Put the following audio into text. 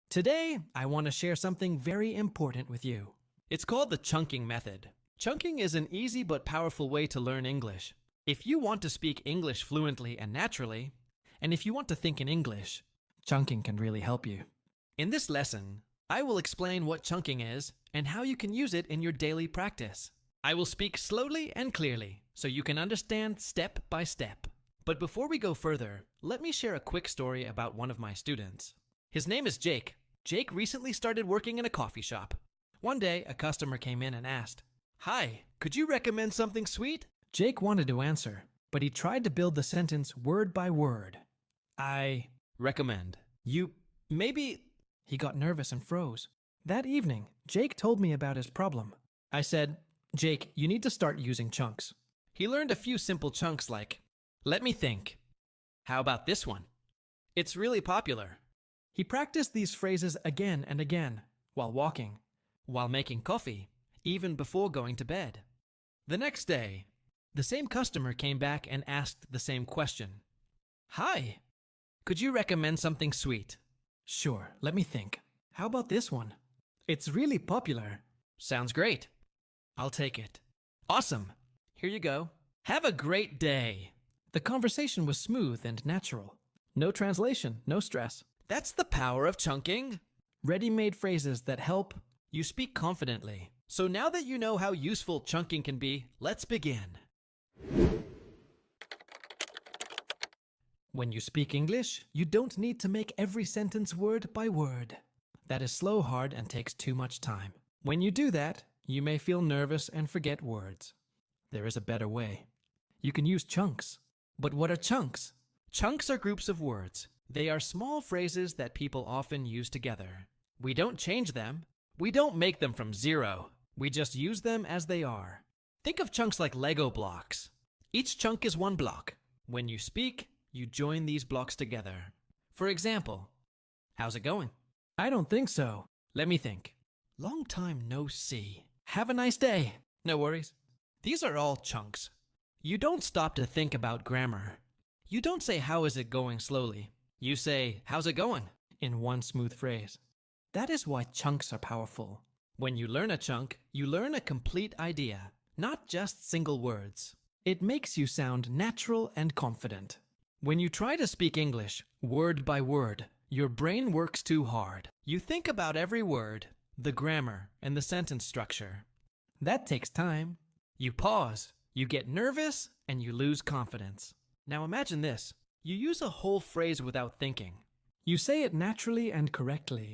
Today, I want to share something very important with you. It's called the chunking method. Chunking is an easy but powerful way to learn English. If you want to speak English fluently and naturally, and if you want to think in English, chunking can really help you. In this lesson, I will explain what chunking is and how you can use it in your daily practice. I will speak slowly and clearly so you can understand step by step. But before we go further, let me share a quick story about one of my students. His name is Jake. Jake recently started working in a coffee shop. One day, a customer came in and asked, "Hi, could you recommend something sweet?" Jake wanted to answer, but he tried to build the sentence word by word. "I recommend. You maybe..." He got nervous and froze. That evening, Jake told me about his problem. I said, "Jake, you need to start using chunks." He learned a few simple chunks like, "Let me think. How about this one? It's really popular." He practiced these phrases again and again, while walking, while making coffee, even before going to bed. The next day, the same customer came back and asked the same question. "Hi, could you recommend something sweet?" "Sure, let me think. How about this one? It's really popular." "Sounds great. I'll take it." "Awesome. Here you go. Have a great day." The conversation was smooth and natural. No translation, no stress. That's the power of chunking. Ready-made phrases that help you speak confidently. So now that you know how useful chunking can be, let's begin. When you speak English, you don't need to make every sentence word by word. That is slow hard and takes too much time. When you do that, you may feel nervous and forget words. There is a better way. You can use chunks. But what are chunks? Chunks are groups of words. They are small phrases that people often use together. We don't change them. We don't make them from zero. We just use them as they are. Think of chunks like Lego blocks. Each chunk is one block. When you speak, you join these blocks together. For example, "How's it going?" "I don't think so." "Let me think." "Long time no see." "Have a nice day." "No worries." These are all chunks. You don't stop to think about grammar. You don't say "how is it going" slowly. You say "how's it going" in one smooth phrase. That is why chunks are powerful. When you learn a chunk, you learn a complete idea, not just single words. It makes you sound natural and confident. When you try to speak English, word by word, your brain works too hard. You think about every word, the grammar, and the sentence structure. That takes time. You pause, you get nervous, and you lose confidence. Now imagine this. You use a whole phrase without thinking. You say it naturally and correctly.